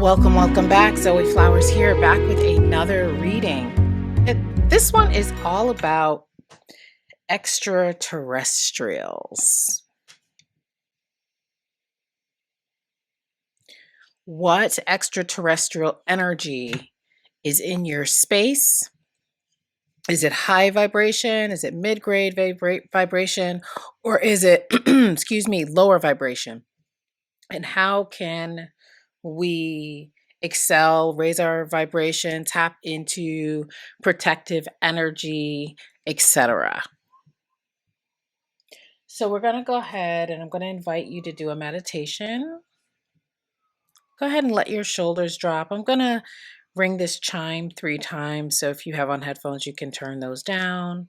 Welcome back. Zoe Flowers here, back with another reading. This one is all about extraterrestrials. What extraterrestrial energy is in your space? Is it high vibration? Is it mid-grade vibration? Or is it, lower vibration? And how can we excel, raise our vibration, tap into protective energy, etc.? So we're going to go ahead and I'm going to invite you to do a meditation. Go ahead and let your shoulders drop. I'm going to ring this chime 3 times. So if you have on headphones, you can turn those down.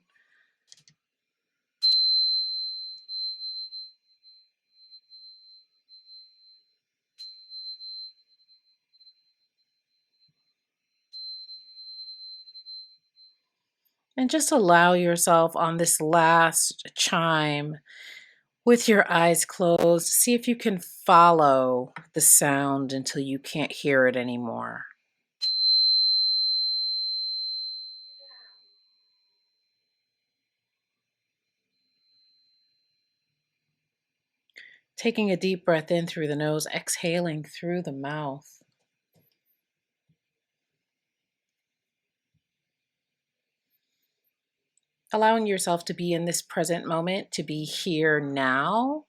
And just allow yourself on this last chime with your eyes closed, see if you can follow the sound until you can't hear it anymore. Taking a deep breath in through the nose, exhaling through the mouth. Allowing yourself to be in this present moment, to be here now.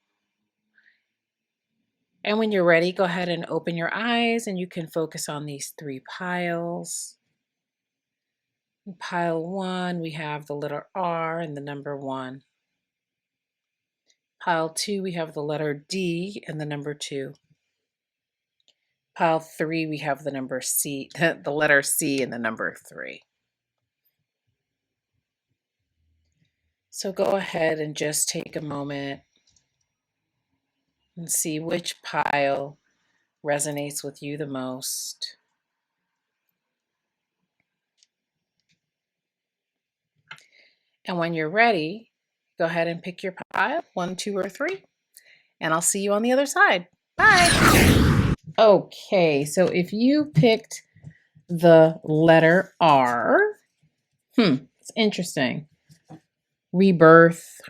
And when you're ready, go ahead and open your eyes and you can focus on these 3 piles. In pile 1, we have the letter R and the number 1. Pile 2, we have the letter D and the number 2. Pile 3, we have the number C, the letter C and the number 3. So go ahead and just take a moment and see which pile resonates with you the most. And when you're ready, go ahead and pick your pile, 1, 2, or 3, and I'll see you on the other side. Bye. Okay, so if you picked the letter R, it's interesting. Rebirth,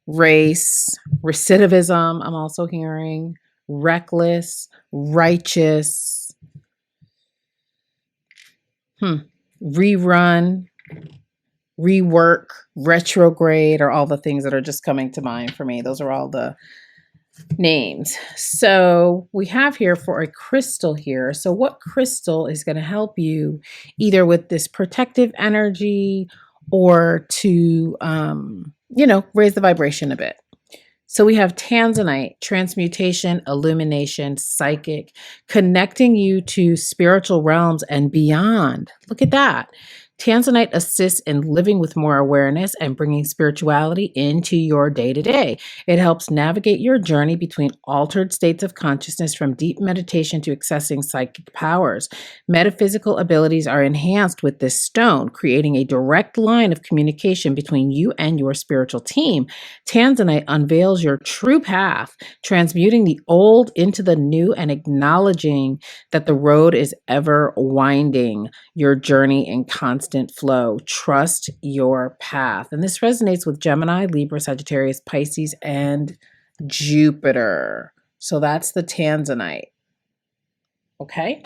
race, recidivism, I'm also hearing reckless, righteous, rerun, rework, retrograde are all the things that are just coming to mind for me. Those are all the names. So we have here for a crystal here. So what crystal is going to help you either with this protective energy or to, raise the vibration a bit? So we have tanzanite, transmutation, illumination, psychic, connecting you to spiritual realms and beyond. Look at that. Tanzanite assists in living with more awareness and bringing spirituality into your day-to-day. It helps navigate your journey between altered states of consciousness from deep meditation to accessing psychic powers. Metaphysical abilities are enhanced with this stone, creating a direct line of communication between you and your spiritual team. Tanzanite unveils your true path, transmuting the old into the new and acknowledging that the road is ever winding, your journey in constant flow. Trust your path. And this resonates with Gemini, Libra, Sagittarius, Pisces, and Jupiter. So that's the tanzanite. Okay?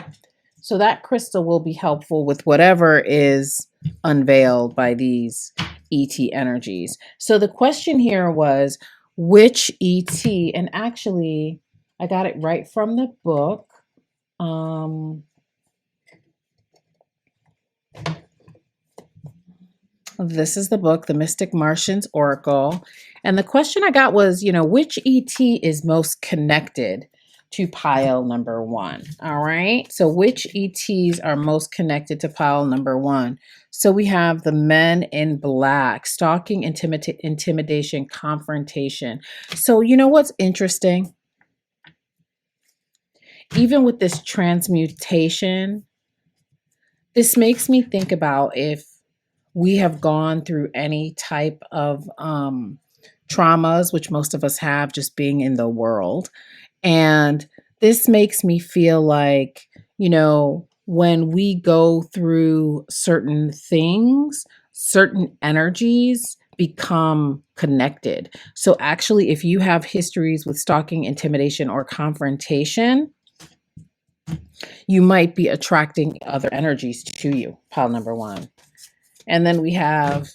So that crystal will be helpful with whatever is unveiled by these ET energies. So the question here was, which ET? And actually, I got it right from the book. This is the book, The Mystic Martians Oracle. And the question I got was, which ET is most connected to pile number 1? All right. So which ETs are most connected to pile number 1? So we have the men in black, stalking, intimidation, confrontation. So you know what's interesting? Even with this transmutation, this makes me think about if we have gone through any type of traumas, which most of us have, just being in the world. And this makes me feel like, when we go through certain things, certain energies become connected. So actually, if you have histories with stalking, intimidation, or confrontation, you might be attracting other energies to you, pile number one. And then we have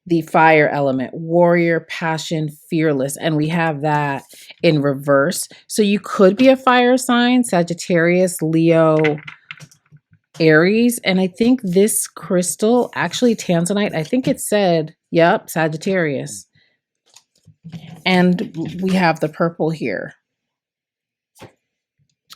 the fire element, warrior, passion, fearless. And we have that in reverse. So you could be a fire sign, Sagittarius, Leo, Aries. And I think this crystal, actually tanzanite, I think it said, yep, Sagittarius. And we have the purple here.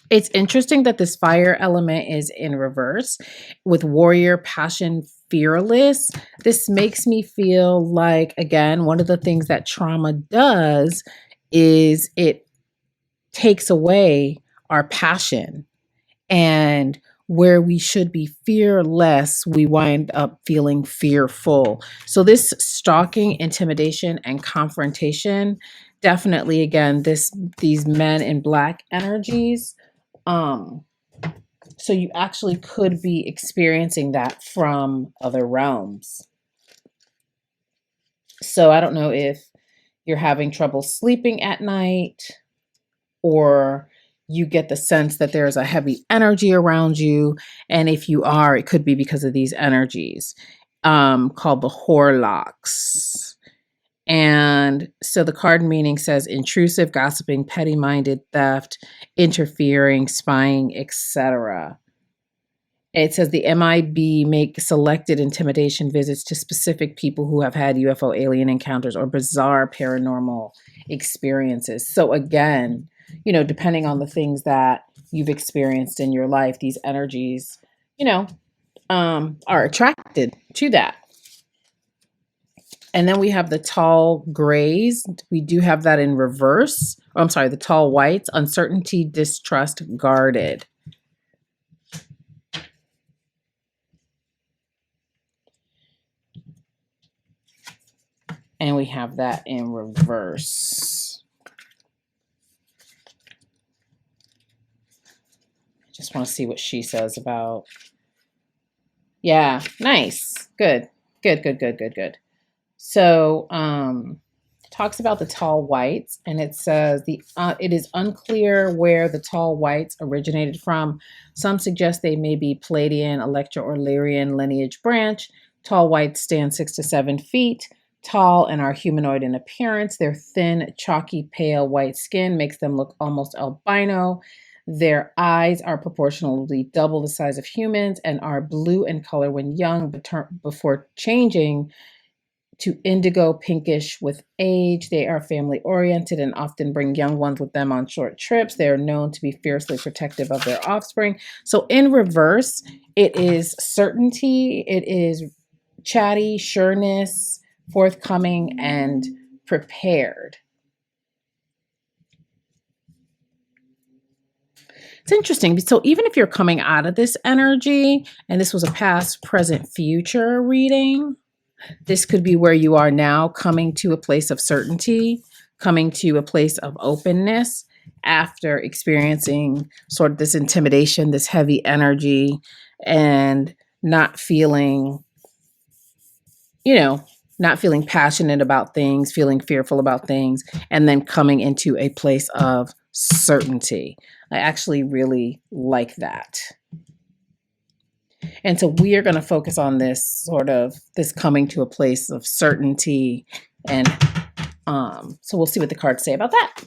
It's interesting that this fire element is in reverse with warrior, passion, fearless. This makes me feel like, again, one of the things that trauma does is it takes away our passion. And where we should be fearless, we wind up feeling fearful. So this stalking, intimidation, and confrontation, definitely, again, these men in black energies. So you actually could be experiencing that from other realms. So I don't know if you're having trouble sleeping at night, or you get the sense that there's a heavy energy around you. And if you are, it could be because of these energies, called the Horlocks. And so the card meaning says intrusive, gossiping, petty-minded, theft, interfering, spying, etc. It says the MIB make selected intimidation visits to specific people who have had UFO alien encounters or bizarre paranormal experiences. So again, depending on the things that you've experienced in your life, these energies, are attracted to that. And then we have the tall grays. We do have that in reverse. Oh, I'm sorry, the tall whites, uncertainty, distrust, guarded. And we have that in reverse. Just want to see what she says about. Yeah, nice. Good. So, talks about the tall whites, and it says it is unclear where the tall whites originated from. Some suggest they may be Palladian, Electra, or Lyrian lineage branch. Tall whites stand 6 to 7 feet tall and are humanoid in appearance. Their thin, chalky, pale white skin makes them look almost albino. Their eyes are proportionally double the size of humans and are blue in color when young, but before changing to indigo pinkish with age. They are family oriented and often bring young ones with them on short trips. They are known to be fiercely protective of their offspring. So in reverse, it is certainty, it is chatty, sureness, forthcoming, and prepared. It's interesting. So even if you're coming out of this energy, and this was a past, present, future reading, this could be where you are now, coming to a place of certainty, coming to a place of openness after experiencing sort of this intimidation, this heavy energy, and not feeling, not feeling passionate about things, feeling fearful about things, and then coming into a place of certainty. I actually really like that. And so we are going to focus on this coming to a place of certainty. And so we'll see what the cards say about that.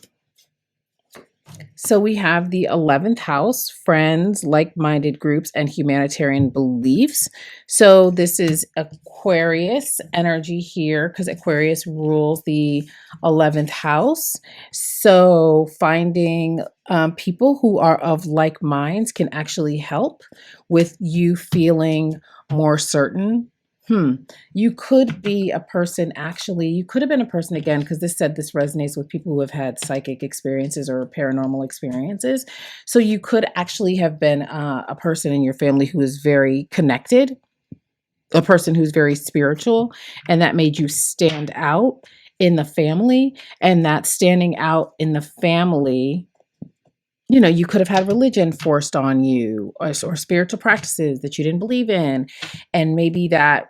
So we have the 11th house, friends, like-minded groups, and humanitarian beliefs. So this is Aquarius energy here because Aquarius rules the 11th house. So finding people who are of like minds can actually help with you feeling more certain. You could be a person, actually, you could have been a person, again, because this resonates with people who have had psychic experiences or paranormal experiences. So you could actually have been a person in your family who is very connected, a person who's very spiritual, and that made you stand out in the family. And that standing out in the family you could have had religion forced on you, or spiritual practices that you didn't believe in. And maybe that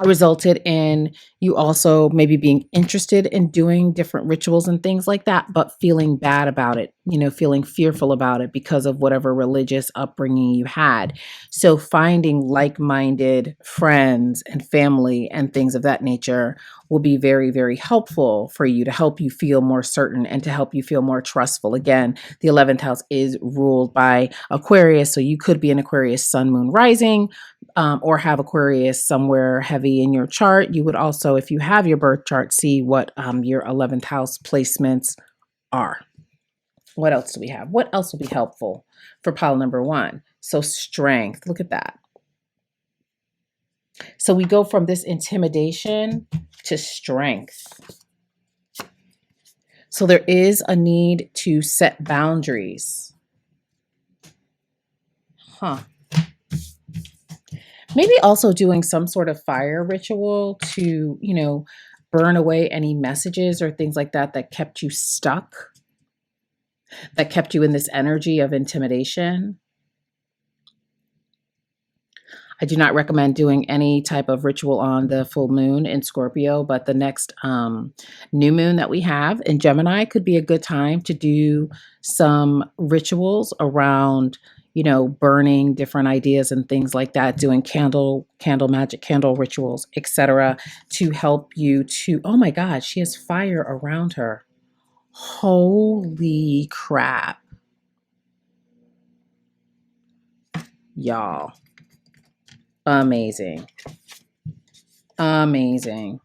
resulted in you also maybe being interested in doing different rituals and things like that, but feeling bad about it, feeling fearful about it because of whatever religious upbringing you had. So finding like-minded friends and family and things of that nature will be very, very helpful for you, to help you feel more certain and to help you feel more trustful. Again, the 11th house is ruled by Aquarius, so you could be an Aquarius sun, moon, rising, or have Aquarius somewhere heavy in your chart. You would also, if you have your birth chart, see what your 11th house placements are. What else do we have? What else will be helpful for pile number 1? So strength, look at that. So we go from this intimidation to strength. So there is a need to set boundaries. Maybe also doing some sort of fire ritual to, burn away any messages or things like that that kept you stuck, that kept you in this energy of intimidation. I do not recommend doing any type of ritual on the full moon in Scorpio, but the next new moon that we have in Gemini could be a good time to do some rituals around, burning different ideas and things like that, doing candle magic, candle rituals, etc., to help you to, oh my God, she has fire around her. Holy crap. Y'all. Amazing. Amazing.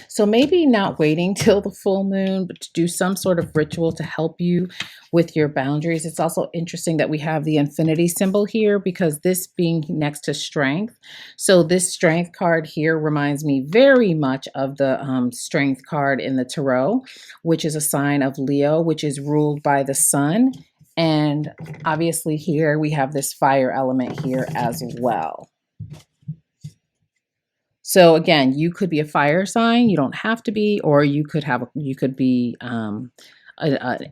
So maybe not waiting till the full moon, but to do some sort of ritual to help you with your boundaries. It's also interesting that we have the infinity symbol here, because this being next to strength. So this strength card here reminds me very much of the strength card in the tarot, which is a sign of Leo, which is ruled by the sun. And obviously here we have this fire element here as well. So again, you could be a fire sign. You don't have to be, or you could be an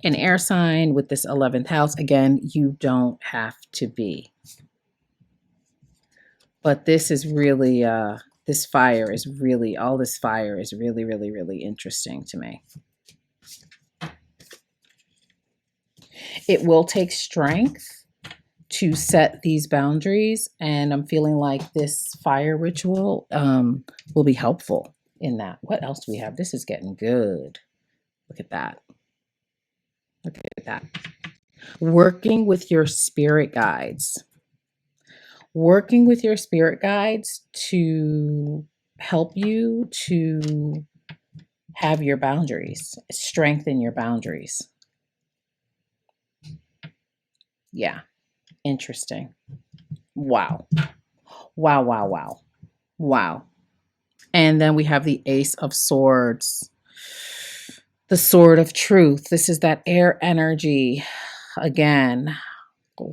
air sign with this 11th house. Again, you don't have to be. But this is really, all this fire is really, really, really interesting to me. It will take strength to set these boundaries, and I'm feeling like this fire ritual will be helpful in that. What else do we have? This is getting good. Look at that. Look at that. Working with your spirit guides. Working with your spirit guides to help you to have your boundaries, strengthen your boundaries. Yeah. Interesting. Wow. Wow, wow, wow. Wow. And then we have the Ace of Swords, the Sword of Truth. This is that air energy. Again,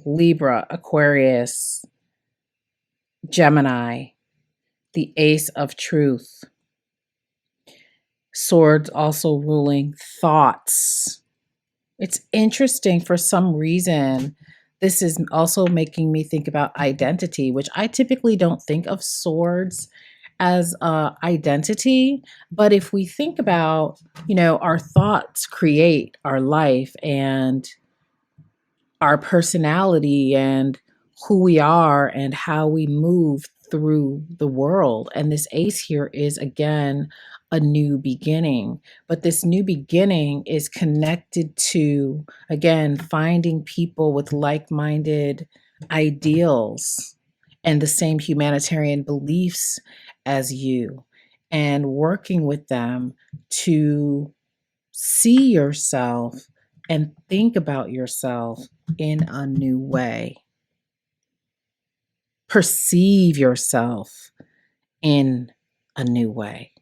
Libra, Aquarius, Gemini, the Ace of Truth. Swords also ruling thoughts. It's interesting, for some reason, this is also making me think about identity, which I typically don't think of swords as identity. But if we think about, our thoughts create our life and our personality and who we are and how we move through the world. And this ace here is, again, a new beginning. But this new beginning is connected to, again, finding people with like-minded ideals and the same humanitarian beliefs as you, and working with them to see yourself and think about yourself in a new way. Perceive yourself in a new way.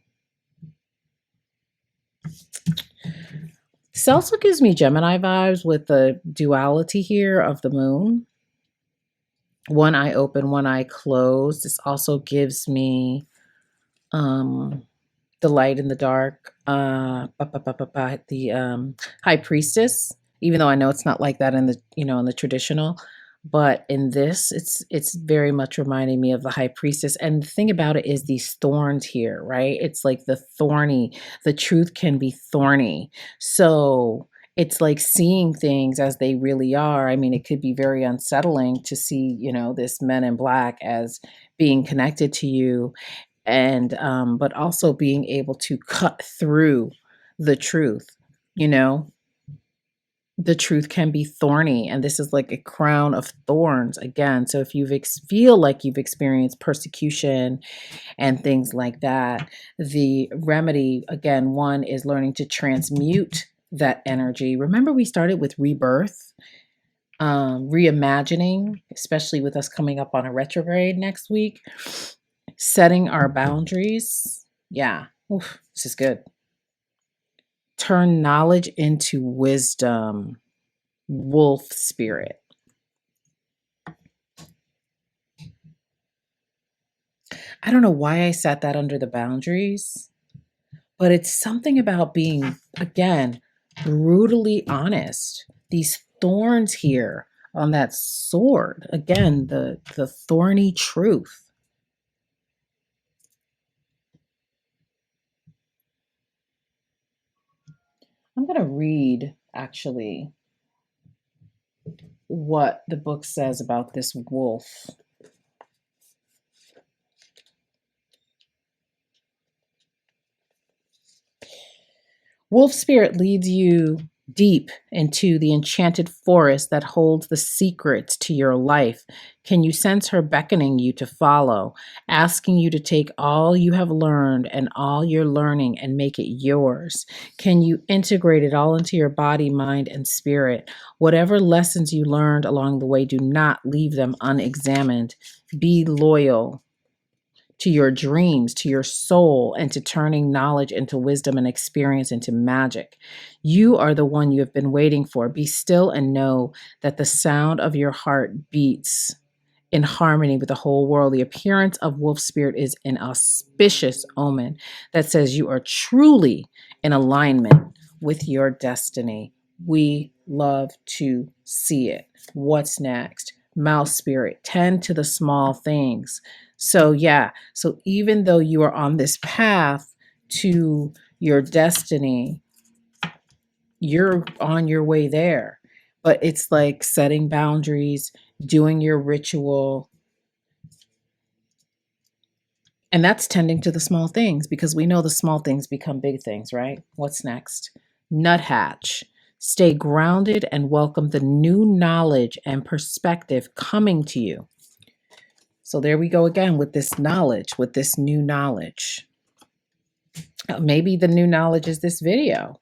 This also gives me Gemini vibes with the duality here of the moon. One eye open, one eye closed. This also gives me um, the light and the dark, the high priestess. Even though I know it's not like that in the in the traditional, but in this, it's very much reminding me of the high priestess. And the thing about it is these thorns here, right? It's like the thorny. The truth can be thorny, so it's like seeing things as they really are. I mean, it could be very unsettling to see, this men in black as being connected to you, and but also being able to cut through the truth. you know the truth can be thorny, and this is like a crown of thorns again. So if feel like you've experienced persecution and things like that, the remedy, again, one is learning to transmute that energy. Remember, we started with rebirth, reimagining, especially with us coming up on a retrograde next week, setting our boundaries. Yeah. Oof, this is good. Turn knowledge into wisdom. Wolf spirit. I don't know why I set that under the boundaries, but it's something about being, again, brutally honest. These thorns here on that sword. Again, the thorny truth. I'm going to read, actually, what the book says about this wolf. Wolf spirit leads you deep into the enchanted forest that holds the secrets to your life. Can you sense her beckoning you to follow, asking you to take all you have learned and all you're learning and make it yours? Can you integrate it all into your body, mind, and spirit? Whatever lessons you learned along the way, do not leave them unexamined. Be loyal to your dreams, to your soul, and to turning knowledge into wisdom and experience into magic. You are the one you have been waiting for. Be still and know that the sound of your heart beats in harmony with the whole world. The appearance of wolf spirit is an auspicious omen that says you are truly in alignment with your destiny. We love to see it. What's next? Mouse spirit, tend to the small things. So, yeah, so even though you are on this path to your destiny, you're on your way there. But it's like setting boundaries, doing your ritual. And that's tending to the small things, because we know the small things become big things, right? What's next? Nuthatch. Stay grounded and welcome the new knowledge and perspective coming to you. So there we go again with this knowledge, with this new knowledge. Maybe the new knowledge is this video.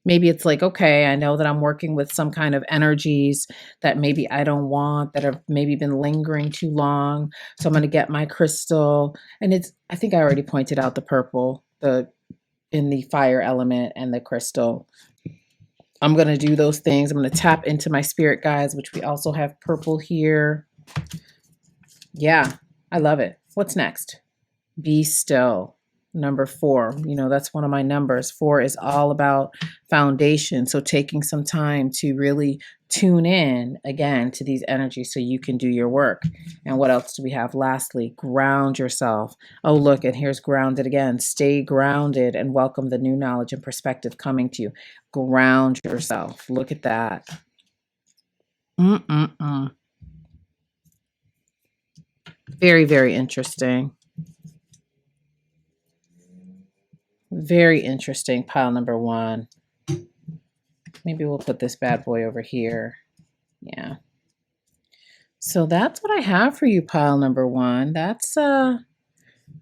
Maybe it's like, okay, I know that I'm working with some kind of energies that maybe I don't want, that have maybe been lingering too long. So I'm going to get my crystal. And I think I already pointed out the purple, in the fire element, and the crystal. I'm going to do those things. I'm going to tap into my spirit guides, which we also have purple here. Yeah, I love it. What's next? Be still. Number 4, that's one of my numbers. 4 is all about foundation. So taking some time to really tune in again to these energies so you can do your work. And what else do we have? Lastly, ground yourself. Oh, look, and here's grounded again. Stay grounded and welcome the new knowledge and perspective coming to you. Ground yourself. Look at that. Very, very interesting. Very interesting. Pile number 1. Maybe we'll put this bad boy over here. Yeah. So that's what I have for you, pile number 1. That's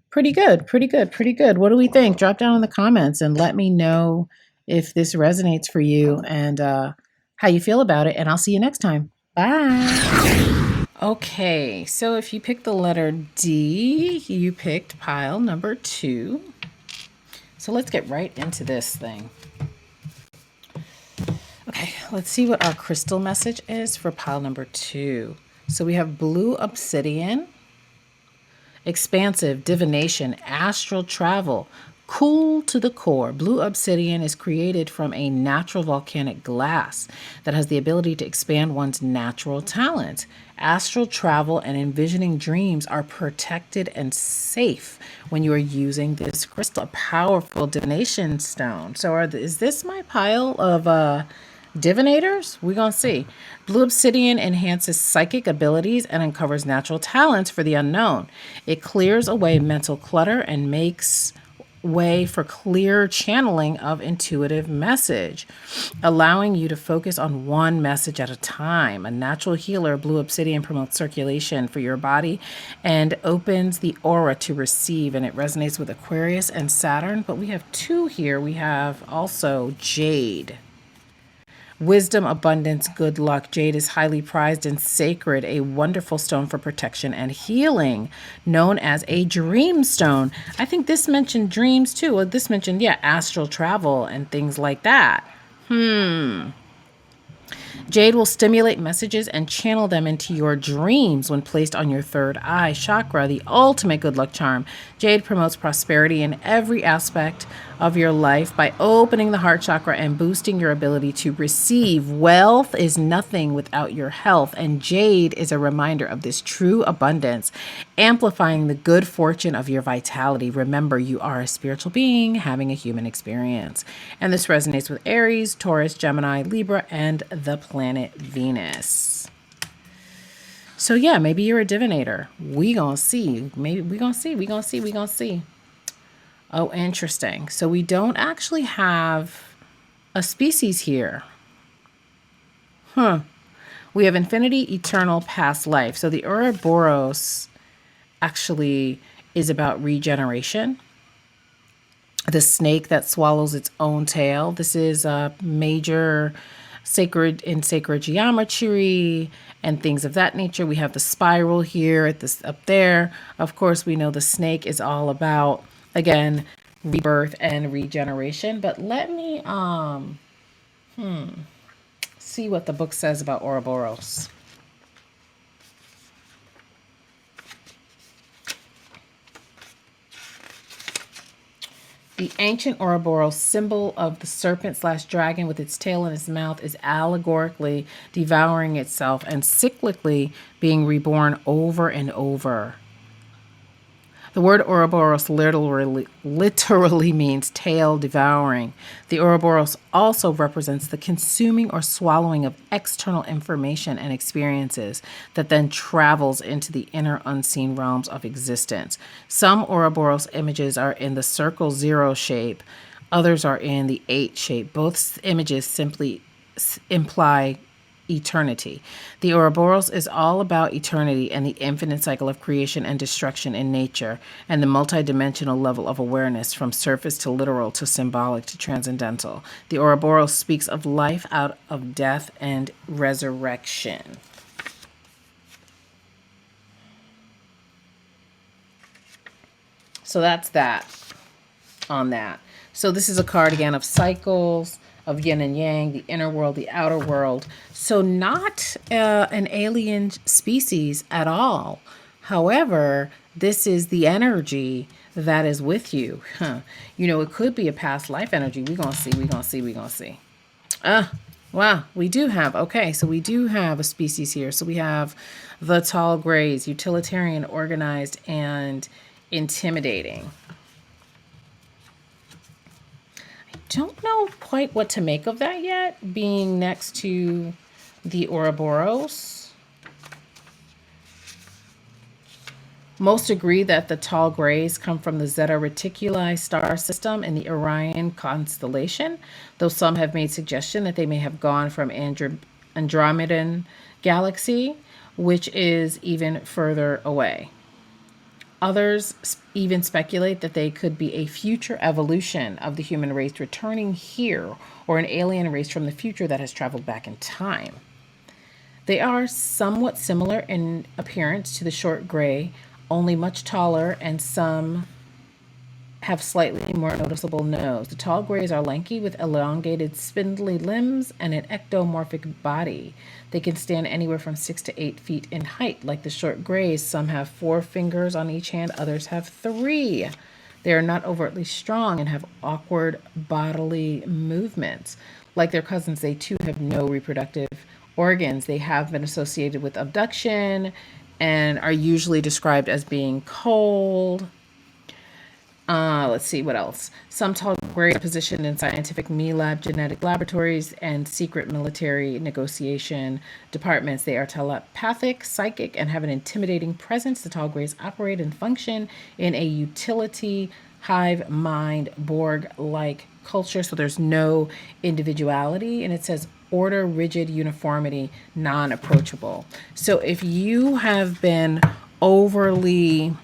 pretty good. Pretty good. Pretty good. What do we think? Drop down in the comments and let me know if this resonates for you and how you feel about it. And I'll see you next time. Bye. Okay. So if you picked the letter D, you picked pile number 2. So let's get right into this thing. Okay, let's see what our crystal message is for pile number 2. So we have blue obsidian, expansive, divination, astral travel, cool to the core. Blue obsidian is created from a natural volcanic glass that has the ability to expand one's natural talent. Astral travel and envisioning dreams are protected and safe when you are using this crystal, a powerful divination stone. So, is this my pile of divinators? We're going to see. Blue obsidian enhances psychic abilities and uncovers natural talents for the unknown. It clears away mental clutter and makes way for clear channeling of intuitive message, allowing you to focus on one message at a time. A natural healer, blue obsidian promotes circulation for your body and opens the aura to receive, and it resonates with Aquarius and Saturn. But we have two here. We have also jade. Wisdom, abundance, good luck. Jade is highly prized and sacred, a wonderful stone for protection and healing, known as a dream stone. I think this mentioned dreams too. Well, this mentioned, yeah, astral travel and things like that. Jade will stimulate messages and channel them into your dreams when placed on your third eye chakra, the ultimate good luck charm. Jade promotes prosperity in every aspect of your life by opening the heart chakra and boosting your ability to receive. Wealth is nothing without your health, and jade is a reminder of this true abundance, amplifying the good fortune of your vitality. Remember, you are a spiritual being having a human experience. And this resonates with Aries, Taurus, Gemini, Libra, and the planet Venus. So yeah, maybe you're a divinator. We gonna see. Maybe we gonna see. Oh, interesting. So we don't actually have a species here. We have infinity, eternal, past life. So the Ouroboros actually is about regeneration. The snake that swallows its own tail. This is a major sacred geometry and things of that nature. We have the spiral here at this up there. Of course, we know the snake is all about, again, rebirth and regeneration. But let me see what the book says about Ouroboros. The ancient Ouroboros, symbol of the serpent slash dragon with its tail in its mouth, is allegorically devouring itself and cyclically being reborn over and over. The word Ouroboros literally means tail devouring. The Ouroboros also represents the consuming or swallowing of external information and experiences that then travels into the inner unseen realms of existence. Some Ouroboros images are in the circle 0 shape, others are in the 8 shape. Both images simply imply eternity. The Ouroboros is all about eternity and the infinite cycle of creation and destruction in nature, and the multidimensional level of awareness from surface to literal to symbolic to transcendental. The Ouroboros speaks of life out of death and resurrection. So that's that on that. So this is a card again of cycles, of yin and yang, the inner world, the outer world. So not an alien species at all. However, this is the energy that is with you. You know, it could be a past life energy. We're going to see. Wow, we do have, okay, so we do have a species here. So we have the tall grays, utilitarian, organized, and intimidating. Don't know quite what to make of that yet, being next to the Ouroboros. Most agree that the tall grays come from the Zeta Reticuli star system in the Orion constellation, though some have made suggestion that they may have gone from Andromedan galaxy, which is even further away. Others even speculate that they could be a future evolution of the human race returning here, or an alien race from the future that has traveled back in time. They are somewhat similar in appearance to the short gray, only much taller, and some have slightly more noticeable nose. The tall grays are lanky with elongated, spindly limbs and an ectomorphic body. They can stand anywhere from 6 to 8 feet in height. Like the short grays, some have 4 fingers on each hand, others have 3. They are not overtly strong and have awkward bodily movements. Like their cousins, they too have no reproductive organs. They have been associated with abduction and are usually described as being cold. Let's see what else. Some tall grays are positioned in scientific MELAB genetic laboratories and secret military negotiation departments. They are telepathic, psychic, and have an intimidating presence. The tall grays operate and function in a utility, hive mind, Borg like culture. So there's no individuality. And it says order, rigid, uniformity, non approachable. So if you have been overly,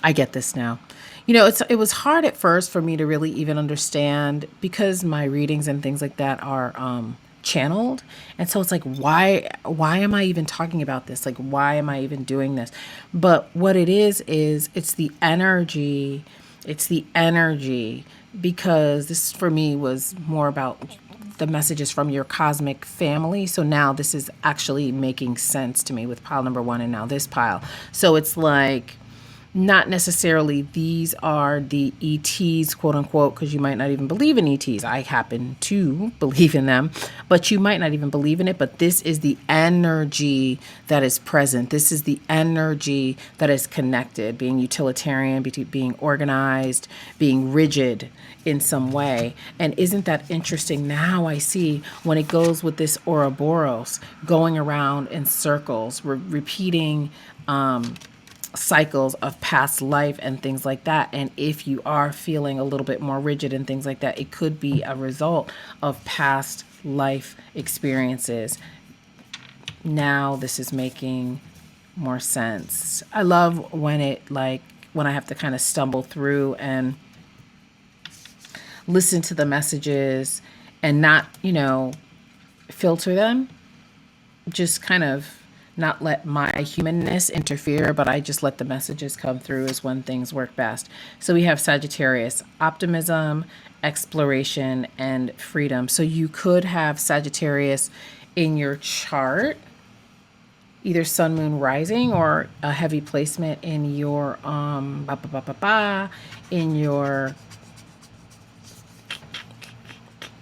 I get this now. It was hard at first for me to really even understand because my readings and things like that are channeled, and so it's like, why am I even talking about this? Like, why am I even doing this? But what it is it's the energy. It's the energy, because this for me was more about the messages from your cosmic family. So now this is actually making sense to me with pile number 1 and now this pile. So it's like, not necessarily these are the ETs, quote unquote, because you might not even believe in ETs. I happen to believe in them, but you might not even believe in it. But this is the energy that is present. This is the energy that is connected, being utilitarian, being organized, being rigid in some way. And isn't that interesting? Now I see when it goes with this Ouroboros going around in circles, repeating, cycles of past life and things like that. And if you are feeling a little bit more rigid and things like that, it could be a result of past life experiences. Now this is making more sense. I love when when I have to kind of stumble through and listen to the messages and not, filter them, just kind of not let my humanness interfere, but I just let the messages come through is when things work best. So we have Sagittarius, optimism, exploration, and freedom. So you could have Sagittarius in your chart, either sun, moon, rising, or a heavy placement in your, in your,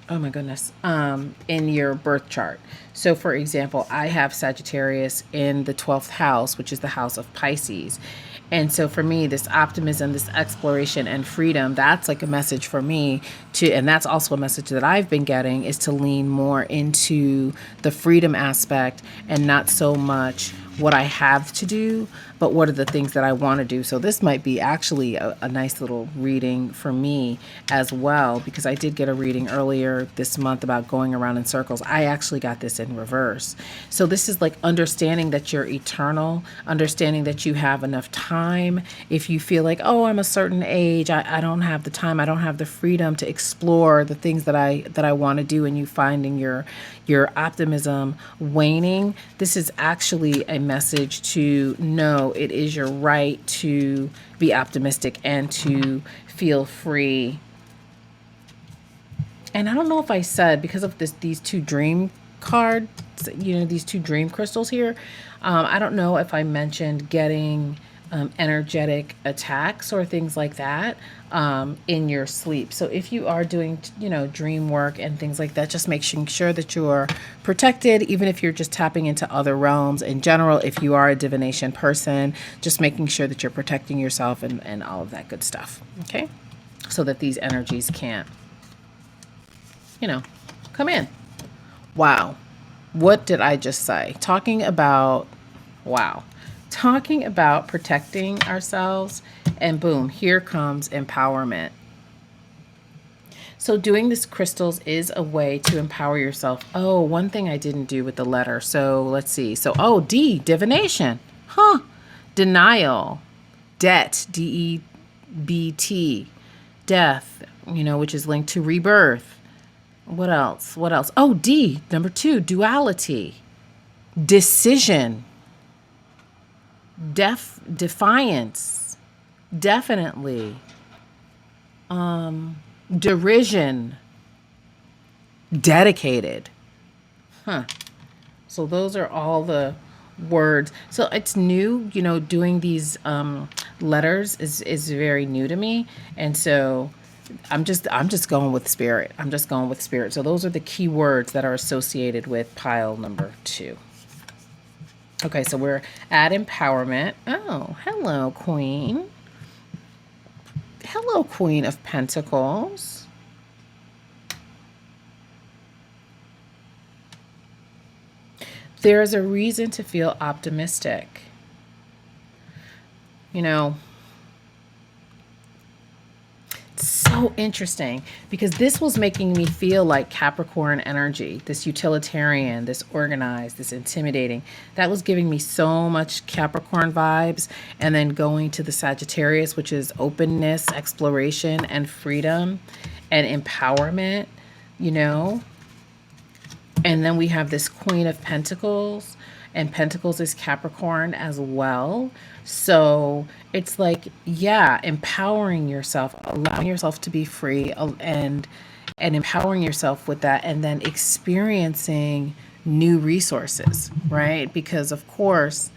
oh my goodness, in your birth chart. So for example, I have Sagittarius in the 12th house, which is the house of Pisces. And so for me, this optimism, this exploration and freedom, that's like a message for me and that's also a message that I've been getting, is to lean more into the freedom aspect and not so much what I have to do, but what are the things that I want to do. So this might be actually a nice little reading for me as well, because I did get a reading earlier this month about going around in circles. I actually got this in reverse. So this is like understanding that you're eternal, understanding that you have enough time. If you feel like, oh, I'm a certain age, I don't have the time, I don't have the freedom to explore the things that I want to do, and you finding your optimism waning, this is actually a message to know it is your right to be optimistic and to feel free. And I don't know if I said, because of these 2 dream cards, these 2 dream crystals here, I don't know if I mentioned getting energetic attacks or things like that in your sleep. So if you are doing, dream work and things like that, just making sure that you are protected, even if you're just tapping into other realms in general. If you are a divination person, just making sure that you're protecting yourself and all of that good stuff. Okay. So that these energies can't, come in. Wow. What did I just say? Talking about protecting ourselves, and boom, here comes empowerment. So doing this crystals is a way to empower yourself. Oh, one thing I didn't do with the letter. So let's see. So, D, divination. Denial. Debt, DEBT. Death, which is linked to rebirth. What else? Oh, D, number 2, duality. Decision. Defiance, definitely. Derision, dedicated. Huh. So those are all the words. So it's new, doing these letters is very new to me. And so I'm just going with spirit. I'm just going with spirit. So those are the key words that are associated with pile number 2. Okay, so we're at empowerment. Oh, hello, Queen. Hello, Queen of Pentacles. There's a reason to feel optimistic. You know, so interesting because this was making me feel like Capricorn energy, this utilitarian, this organized, this intimidating. That was giving me so much Capricorn vibes. And then going to the Sagittarius, which is openness, exploration, and freedom and empowerment, you know. And then we have this Queen of Pentacles, and Pentacles is Capricorn as well. So it's like, yeah, empowering yourself, allowing yourself to be free, and empowering yourself with that, and then experiencing new resources, right? Because of course,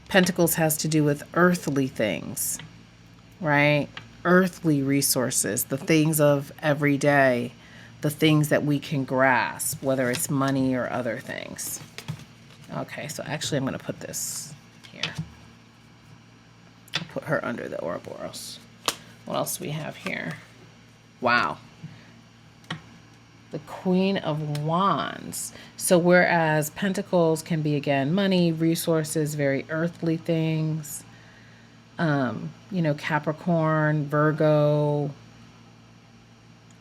Pentacles has to do with earthly things, right? Earthly resources, the things of every day, the things that we can grasp, whether it's money or other things. Okay, so actually I'm going to put this here. I'll put her under the Ouroboros. What else do we have here? Wow. The Queen of Wands. So whereas Pentacles can be, again, money, resources, very earthly things, Capricorn, Virgo.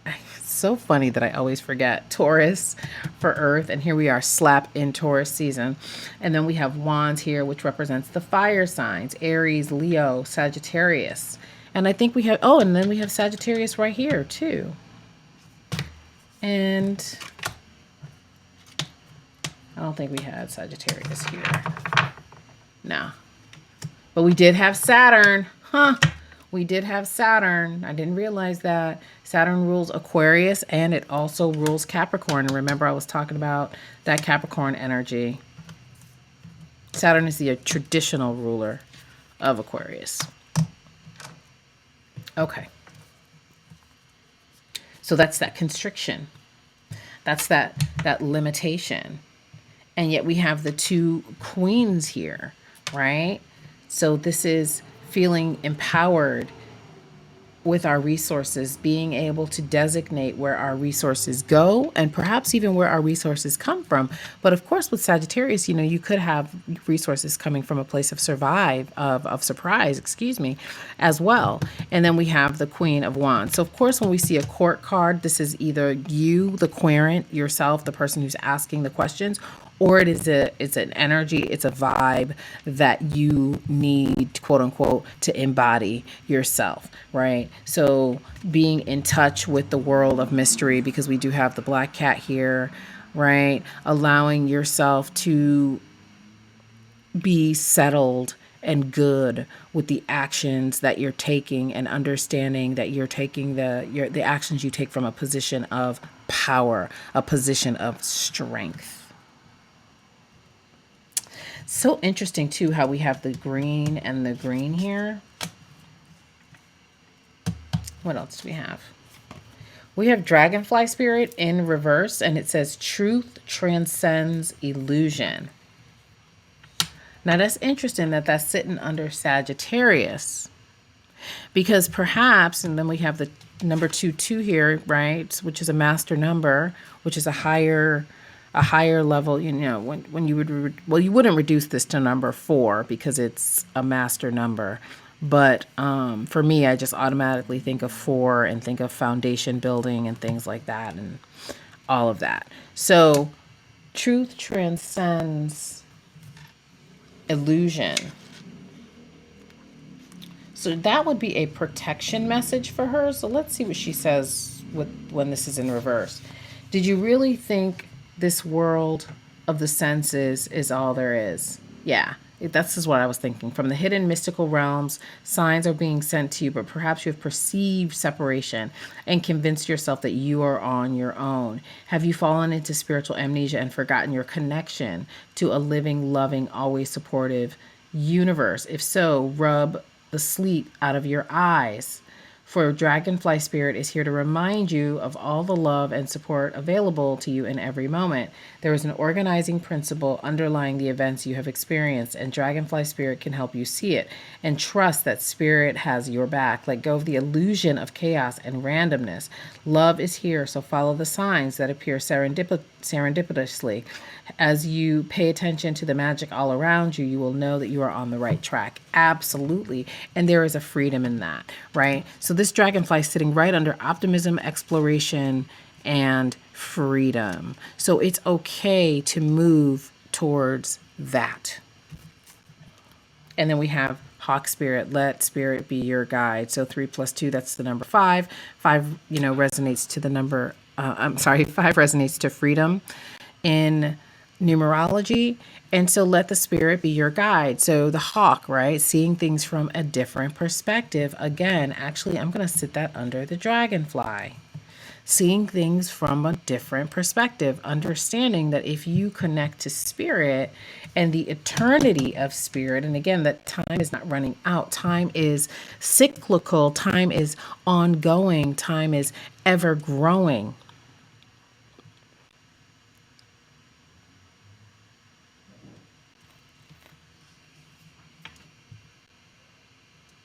It's so funny that I always forget Taurus for Earth, and here we are slap in Taurus season. And then we have Wands here, which represents the fire signs, Aries, Leo, Sagittarius. And I think we have, and then we have Sagittarius right here too. And I don't think we had Sagittarius here. No. But we did have Saturn. We did have Saturn. I didn't realize that. Saturn rules Aquarius, and it also rules Capricorn. And remember, I was talking about that Capricorn energy. Saturn is the traditional ruler of Aquarius. Okay. So that's that constriction. That's that limitation. And yet we have the 2 queens here, right? So this is feeling empowered with our resources, being able to designate where our resources go and perhaps even where our resources come from. But of course, with Sagittarius, you could have resources coming from a place of surprise, as well. And then we have the Queen of Wands. So of course, when we see a court card, this is either you, the querent, yourself, the person who's asking the questions, or it's an energy, it's a vibe that you need, quote unquote, to embody yourself, right? So being in touch with the world of mystery, because we do have the black cat here, right? Allowing yourself to be settled and good with the actions that you're taking, and understanding that you're taking the actions you take from a position of power, a position of strength. So interesting too how we have the green and the green here. What else do we have? We have Dragonfly Spirit in reverse, and it says truth transcends illusion. Now that's interesting that that's sitting under Sagittarius, because perhaps, and then we have the number 2 here, right, which is a master number, which is a higher level, when you would, you wouldn't reduce this to number 4 because it's a master number. But for me, I just automatically think of 4 and think of foundation building and things like that and all of that. So truth transcends illusion. So that would be a protection message for her. So let's see what she says when this is in reverse. Did you really think this world of the senses is all there is? Yeah. That's just what I was thinking. From the hidden mystical realms, signs are being sent to you, but perhaps you have perceived separation and convinced yourself that you are on your own. Have you fallen into spiritual amnesia and forgotten your connection to a living, loving, always supportive universe? If so, rub the sleep out of your eyes. For Dragonfly Spirit is here to remind you of all the love and support available to you in every moment. There is an organizing principle underlying the events you have experienced, and Dragonfly Spirit can help you see it. And trust that Spirit has your back. Let go of the illusion of chaos and randomness. Love is here, so follow the signs that appear serendipitously. As you pay attention to the magic all around you, you will know that you are on the right track. Absolutely. And there is a freedom in that, right? So this dragonfly is sitting right under optimism, exploration, and freedom. So it's okay to move towards that. And then we have Hawk Spirit, let Spirit be your guide. So 3 + 2, that's the number 5. 5, resonates to the number, 5 resonates to freedom in numerology. And so let the spirit be your guide. So the hawk, right? Seeing things from a different perspective. Again, actually, I'm going to sit that under the dragonfly. Seeing things from a different perspective, understanding that if you connect to spirit and the eternity of spirit, and again, that time is not running out, time is cyclical, time is ongoing, time is ever growing.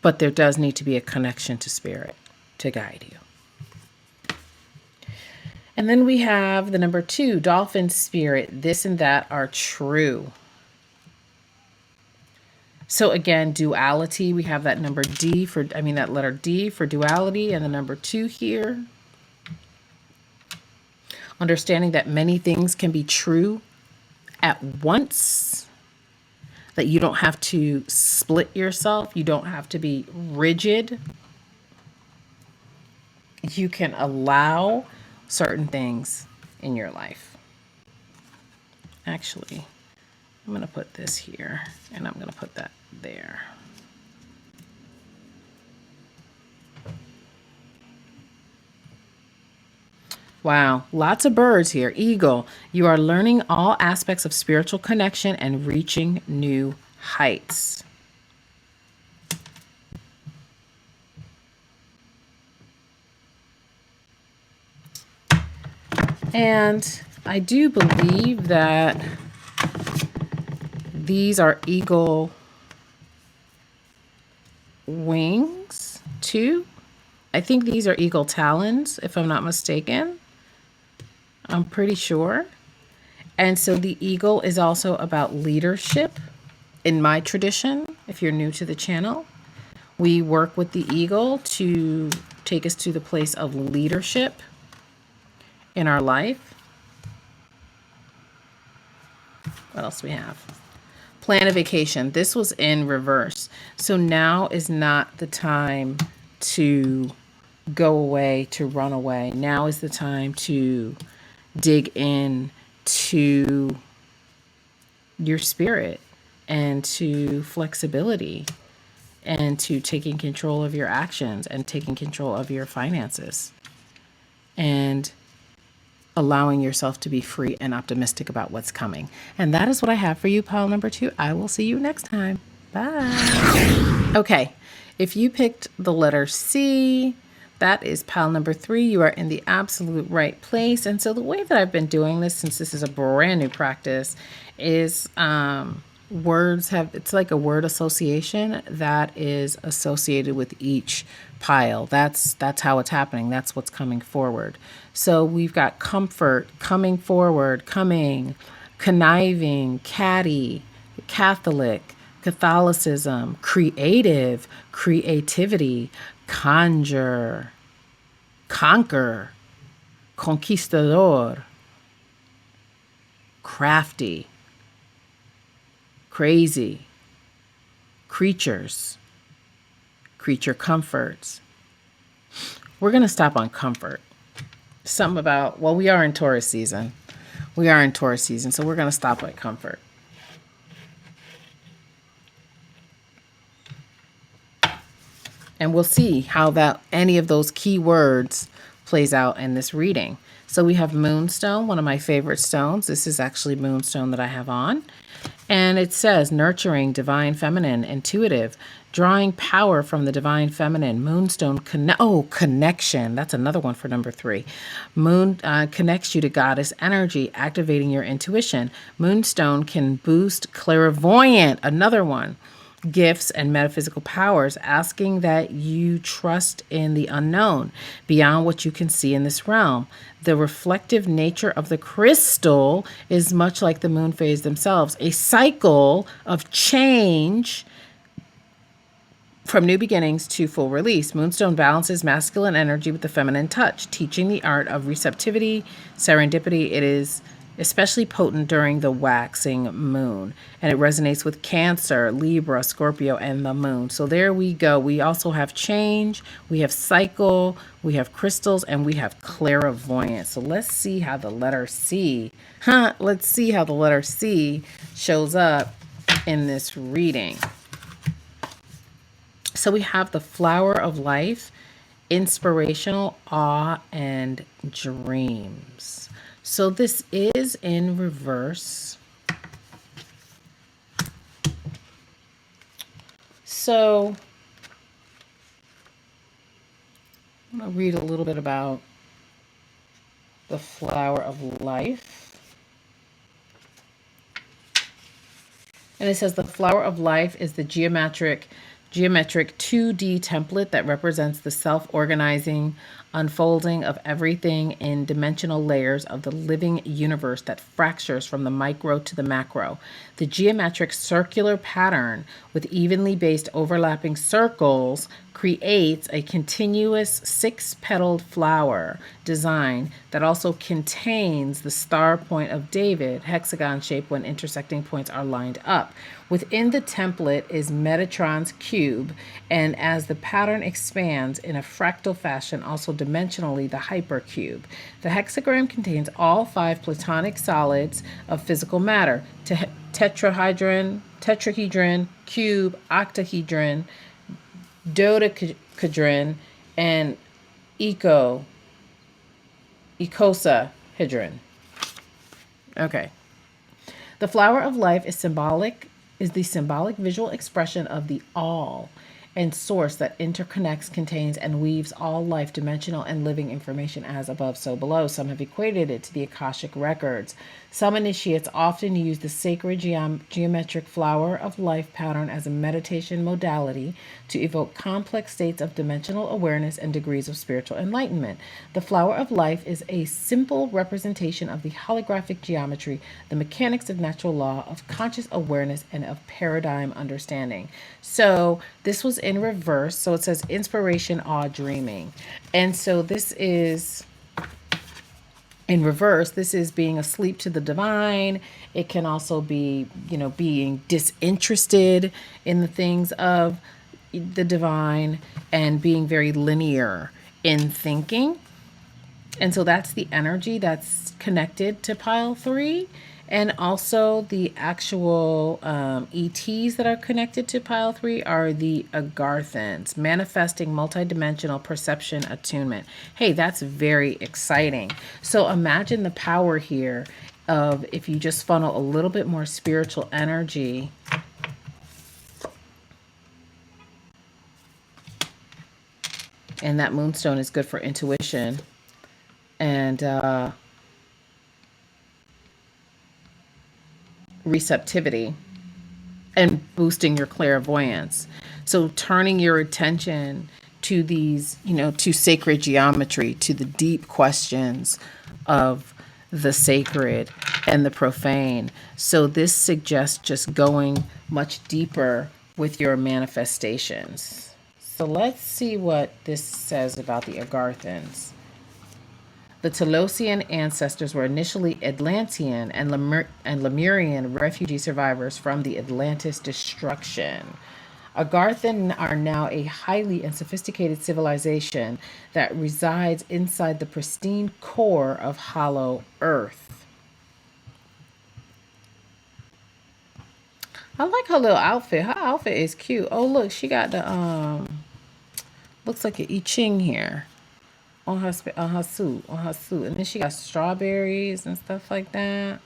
But there does need to be a connection to spirit to guide you. And then we have the number 2, dolphin spirit. This and that are true. So again, duality, we have that number D for, that letter D for duality, and the number 2 here. Understanding that many things can be true at once, that you don't have to split yourself. You don't have to be rigid. You can allow certain things in your life. Actually, I'm going to put this here and I'm going to put that there. Wow, lots of birds here. Eagle, you are learning all aspects of spiritual connection and reaching new heights. And I do believe that these are eagle wings too. I think these are eagle talons, if I'm not mistaken. I'm pretty sure. And so the eagle is also about leadership. In my tradition, if you're new to the channel, we work with the eagle to take us to the place of leadership in our life. What else do we have? Plan a vacation. This was in reverse. So now is not the time to go away, to run away. Now is the time to dig in to your spirit and to flexibility and to taking control of your actions and taking control of your finances and allowing yourself to be free and optimistic about what's coming. And that is what I have for you, pile number 2. I will see you next time. Bye. Okay, if you picked the letter C, that is pile number 3. You are in the absolute right place. And so the way that I've been doing this, since this is a brand new practice, is words have, it's like a word association that is associated with each pile. That's how it's happening. That's what's coming forward. So we've got comfort, coming forward, coming, conniving, catty, Catholic, Catholicism, creative, creativity, conjure, conquer, conquistador, crafty, crazy, creatures, creature comforts. We're going to stop on comfort. Something about, well, we are in Taurus season. So we're going to stop at comfort. And we'll see how that any of those key words plays out in this reading. So we have Moonstone, one of my favorite stones. This is actually Moonstone that I have on. And it says nurturing, divine feminine, intuitive, drawing power from the divine feminine. Moonstone, connection. That's another one for number 3. Moon connects you to goddess energy, activating your intuition. Moonstone can boost clairvoyant, another one, gifts and metaphysical powers, asking that you trust in the unknown beyond what you can see in this realm. The reflective nature of the crystal is much like the moon phase themselves, a cycle of change from new beginnings to full release. Moonstone balances masculine energy with the feminine touch, teaching the art of receptivity, serendipity. It is especially potent during the waxing moon, and it resonates with Cancer, Libra, Scorpio, and the moon. So there we go. We also have change, we have cycle, we have crystals, and we have clairvoyance. So let's see how the letter C, let's see how the letter C shows up in this reading. So we have the flower of life, inspirational, awe, and dreams. So this is in reverse. So I'm going to read a little bit about the flower of life. And it says the flower of life is the geometric 2D template that represents the self-organizing unfolding of everything in dimensional layers of the living universe that fractures from the micro to the macro. The geometric circular pattern with evenly based overlapping circles creates a continuous 6-petaled flower design that also contains the star point of David, hexagon shape when intersecting points are lined up. Within the template is Metatron's cube, and as the pattern expands in a fractal fashion, also dimensionally the hypercube. The hexagram contains all 5 platonic solids of physical matter: tetrahedron, cube, octahedron, dodecahedron, and icosahedron. Okay. The flower of life is the symbolic visual expression of the all and source that interconnects, contains, and weaves all life, dimensional, and living information as above, so below. Some have equated it to the Akashic records. Some initiates often use the sacred geometric flower of life pattern as a meditation modality to evoke complex states of dimensional awareness and degrees of spiritual enlightenment. The flower of life is a simple representation of the holographic geometry, the mechanics of natural law, of conscious awareness, and of paradigm understanding. So this was in reverse. So it says inspiration, awe, dreaming. And so this is in reverse. This is being asleep to the divine. It can also be, being disinterested in the things of the divine and being very linear in thinking. And so that's the energy that's connected to pile 3. And also the actual ETs that are connected to pile 3 are the Agarthans, manifesting multidimensional perception attunement. Hey, that's very exciting. So imagine the power here of if you just funnel a little bit more spiritual energy and that moonstone is good for intuition and receptivity and boosting your clairvoyance. So turning your attention to these, to sacred geometry, to the deep questions of the sacred and the profane. So this suggests just going much deeper with your manifestations. So let's see what this says about the Agarthans. The Telosian ancestors were initially Atlantean and Lemurian refugee survivors from the Atlantis destruction. Agarthan are now a highly and sophisticated civilization that resides inside the pristine core of Hollow Earth. I like her little outfit. Her outfit is cute. Oh, look, she got the Looks like an I Ching here on her suit. And then she got strawberries and stuff like that.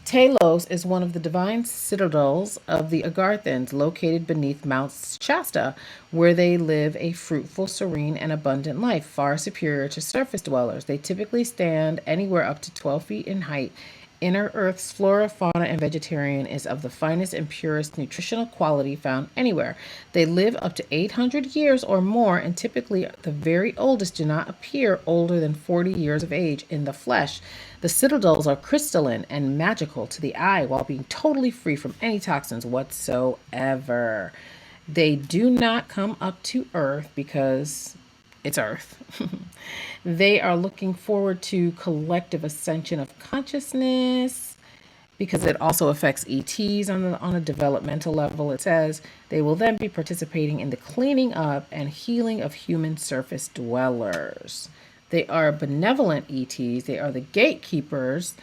Talos is one of the divine citadels of the Agarthans, located beneath Mount Shasta, where they live a fruitful, serene, and abundant life, far superior to surface dwellers. They typically stand anywhere up to 12 feet in height. Inner Earth's flora, fauna, and vegetarian is of the finest and purest nutritional quality found anywhere. They live up to 800 years or more, and typically the very oldest do not appear older than 40 years of age in the flesh. The citadels are crystalline and magical to the eye while being totally free from any toxins whatsoever. They do not come up to Earth because it's Earth. They are looking forward to collective ascension of consciousness because it also affects ETs on a developmental level. It says they will then be participating in the cleaning up and healing of human surface dwellers. They are benevolent ETs. They are the gatekeepers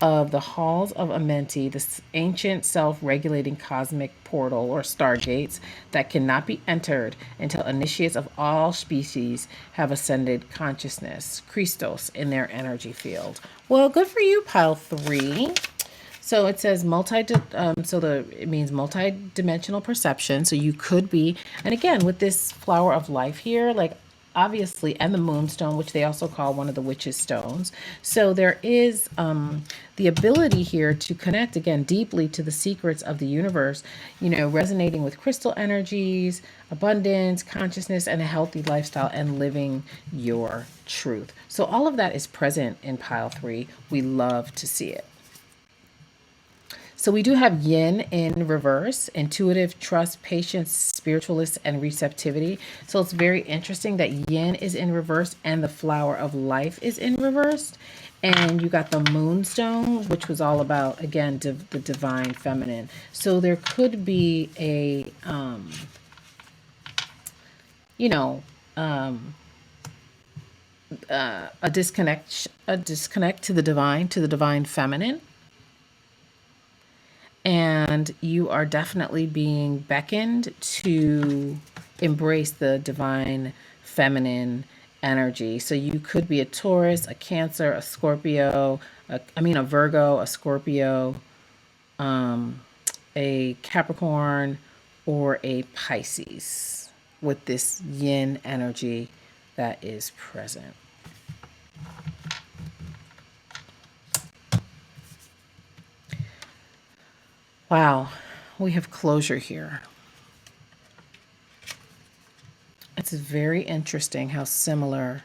of the halls of Amenti, the ancient self-regulating cosmic portal or stargates that cannot be entered until initiates of all species have ascended consciousness, Christos, in their energy field. Well, good for you, pile 3. So it says it means multi-dimensional perception. So you could be, and again, with this flower of life here, like obviously, and the moonstone, which they also call one of the witches' stones. So there is the ability here to connect again deeply to the secrets of the universe, resonating with crystal energies, abundance, consciousness, and a healthy lifestyle, and living your truth. So all of that is present in pile 3. We love to see it. So we do have yin in reverse: intuitive, trust, patience, spiritualist, and receptivity. So it's very interesting that yin is in reverse and the flower of life is in reverse. And you got the moonstone, which was all about, again, the divine feminine. So there could be a disconnect to the divine feminine. And you are definitely being beckoned to embrace the divine feminine energy. So you could be a Taurus, a Cancer, a Scorpio, a Virgo, a Scorpio, a Capricorn, or a Pisces with this yin energy that is present. Wow, we have closure here. It's very interesting how similar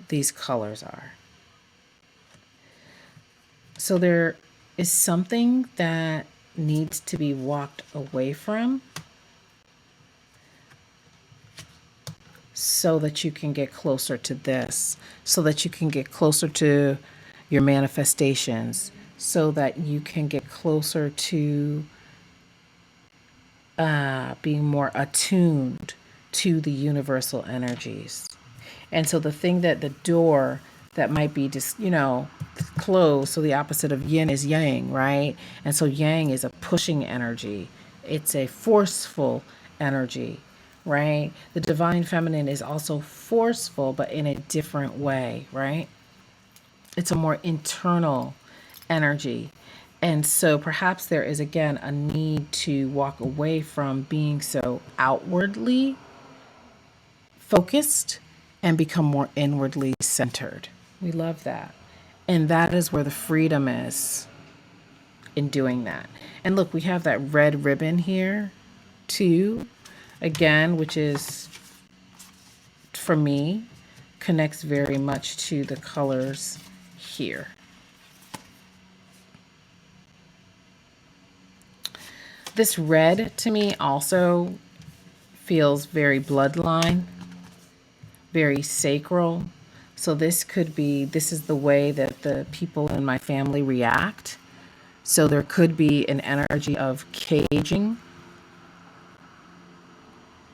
these colors are. So there is something that needs to be walked away from so that you can get closer to this, so that you can get closer to your manifestations, so that you can get closer to being more attuned to the universal energies. And so the door that might be just, closed. So the opposite of yin is yang, right? And so yang is a pushing energy. It's a forceful energy, right? The divine feminine is also forceful, but in a different way, right? It's a more internal energy. And so perhaps there is, again, a need to walk away from being so outwardly focused and become more inwardly centered. We love that. And that is where the freedom is in doing that. And look, we have that red ribbon here too, again, which is, for me, connects very much to the colors here. This red to me also feels very bloodline, very sacral. So this is the way that the people in my family react. So there could be an energy of caging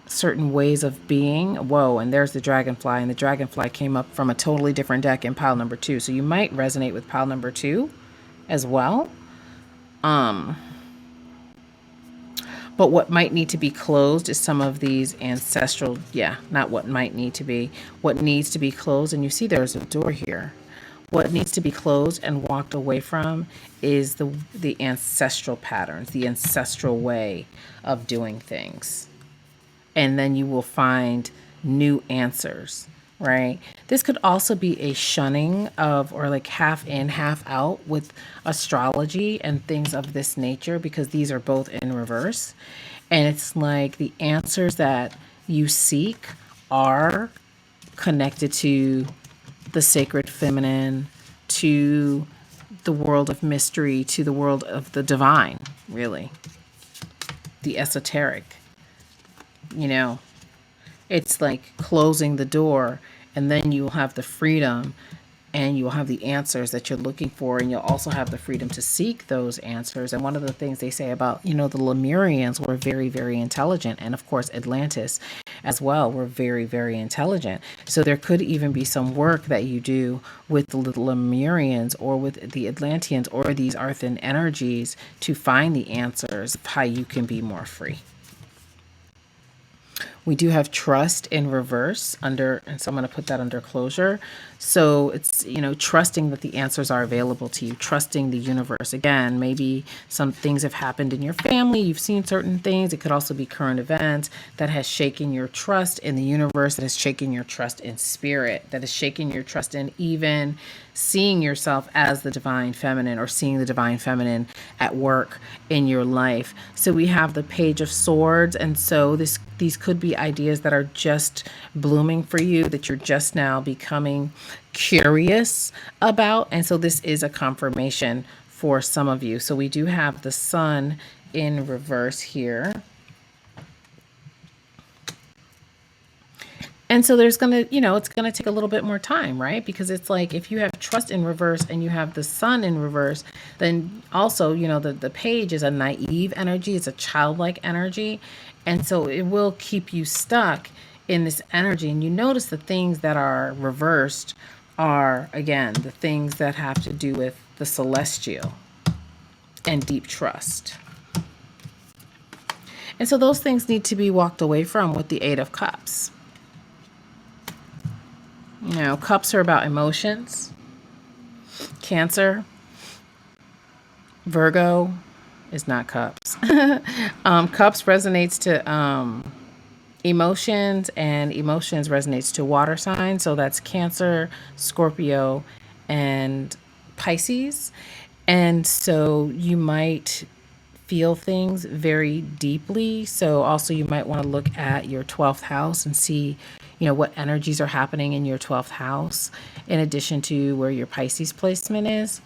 certain ways of being. Whoa, and there's the dragonfly, and the dragonfly came up from a totally different deck in pile number 2. So you might resonate with pile number 2 as well. But what might need to be closed is some of these ancestral, yeah, not what might need to be, what needs to be closed. And you see there's a door here. What needs to be closed and walked away from is the ancestral patterns, the ancestral way of doing things. And then you will find new answers, right? This could also be a shunning of, or like half in, half out with astrology and things of this nature, because these are both in reverse. And it's like the answers that you seek are connected to the sacred feminine, to the world of mystery, to the world of the divine, really, the esoteric. You know, it's like closing the door, and then you'll have the freedom and you'll have the answers that you're looking for, and you'll also have the freedom to seek those answers. And one of the things they say about, the Lemurians were very, very intelligent, and of course Atlantis as well were very, very intelligent. So there could even be some work that you do with the Lemurians or with the Atlanteans or these earthen energies to find the answers of how you can be more free. We do have trust in reverse under, and so I'm going to put that under closure. So it's, trusting that the answers are available to you, trusting the universe. Again, maybe some things have happened in your family. You've seen certain things. It could also be current events that has shaken your trust in the universe, that has shaken your trust in spirit, that has shaken your trust in even seeing yourself as the divine feminine, or seeing the divine feminine at work in your life. So we have the Page of Swords. And so these could be ideas that are just blooming for you, that you're just now becoming curious about. And so this is a confirmation for some of you. So we do have the Sun in reverse here. And so there's going to, it's going to take a little bit more time, right? Because it's like if you have trust in reverse and you have the Sun in reverse, then also, the page is a naive energy. It's a childlike energy. And so it will keep you stuck in this energy. And you notice the things that are reversed are, again, the things that have to do with the celestial and deep trust. And so those things need to be walked away from with the Eight of Cups. Cups are about emotions. Cancer, Virgo is not cups. Cups resonates to emotions, and emotions resonates to water signs. So that's Cancer, Scorpio, and Pisces. And so you might feel things very deeply. So also you might want to look at your 12th house and see, what energies are happening in your 12th house, in addition to where your Pisces placement is.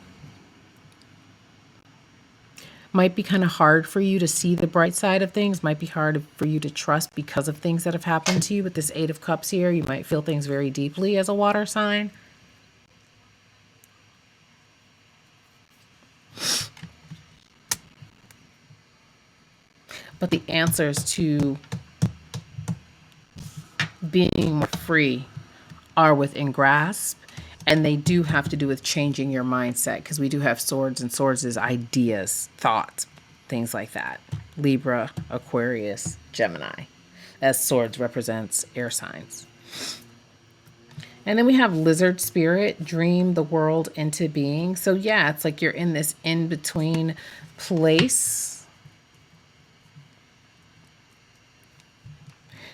Might be kind of hard for you to see the bright side of things, might be hard for you to trust because of things that have happened to you. With this Eight of Cups here, you might feel things very deeply as a water sign. But the answers to being more free are within grasp, and they do have to do with changing your mindset, because we do have swords, and swords is ideas, thoughts, things like that. Libra, Aquarius, Gemini, as swords represents air signs. And then we have lizard spirit, dream the world into being. So yeah, it's like you're in this in-between place.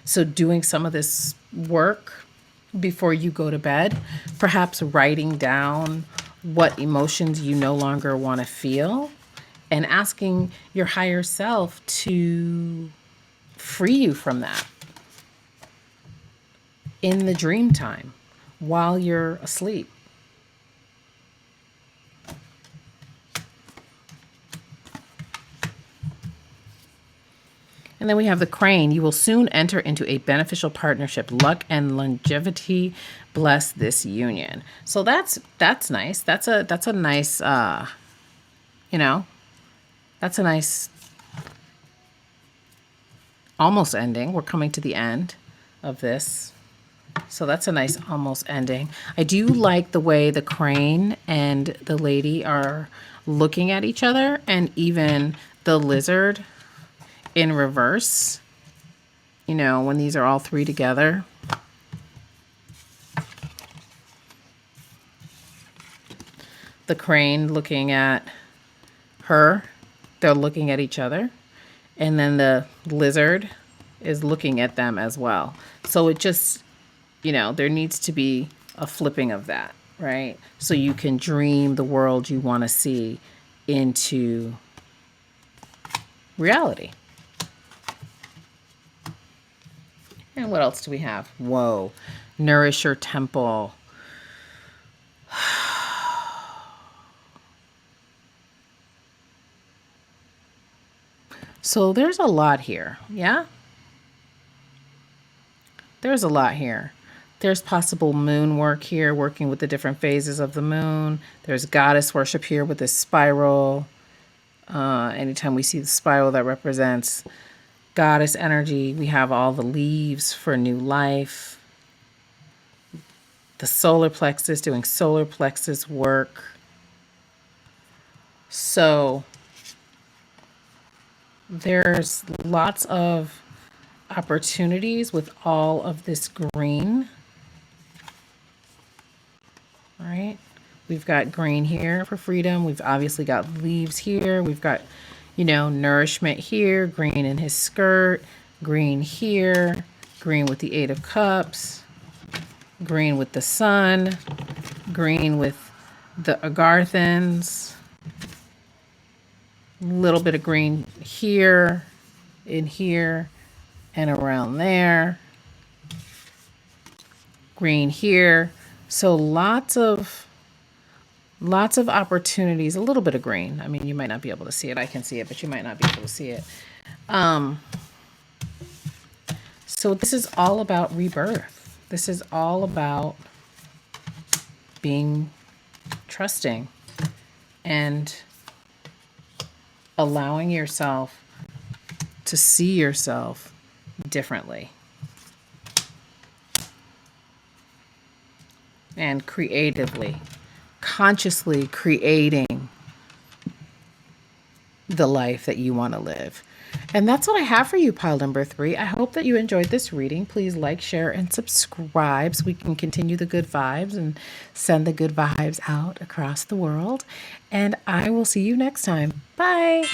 So doing some of this work before you go to bed, perhaps writing down what emotions you no longer want to feel, and asking your higher self to free you from that in the dream time while you're asleep. And then we have the Crane. You will soon enter into a beneficial partnership. Luck and longevity bless this union. So that's nice. That's a nice that's a nice almost ending. We're coming to the end of this. So that's a nice almost ending. I do like the way the Crane and the lady are looking at each other, and even the lizard in reverse, you know, when these are all three together. The crane looking at her, they're looking at each other. And then the lizard is looking at them as well. So it just, you know, there needs to be a flipping of that, right? So you can dream the world you want to see into reality. And what else do we have? Whoa. Nourish your temple. So there's a lot here. Yeah? There's a lot here. There's possible moon work here, working with the different phases of the moon. There's goddess worship here with this spiral. Anytime we see the spiral, that represents goddess energy. We have all the leaves for new life. The solar plexus, doing solar plexus work. So there's lots of opportunities with all of this green. All right. We've got green here for freedom. We've obviously got leaves here. We've got, you know, nourishment here, green in his skirt, green here, green with the Eight of Cups, green with the sun, green with the Agarthans, a little bit of green here, in here, and around there, green here. So lots of opportunities, a little bit of green. I mean, you might not be able to see it. I can see it, but you might not be able to see it. So this is all about rebirth. This is all about being trusting and allowing yourself to see yourself differently. And creatively, consciously creating the life that you want to live. And that's what I have for you, pile number 3. I hope that you enjoyed this reading. Please like, share, and subscribe so we can continue the good vibes and send the good vibes out across the world. And I will see you next time. Bye.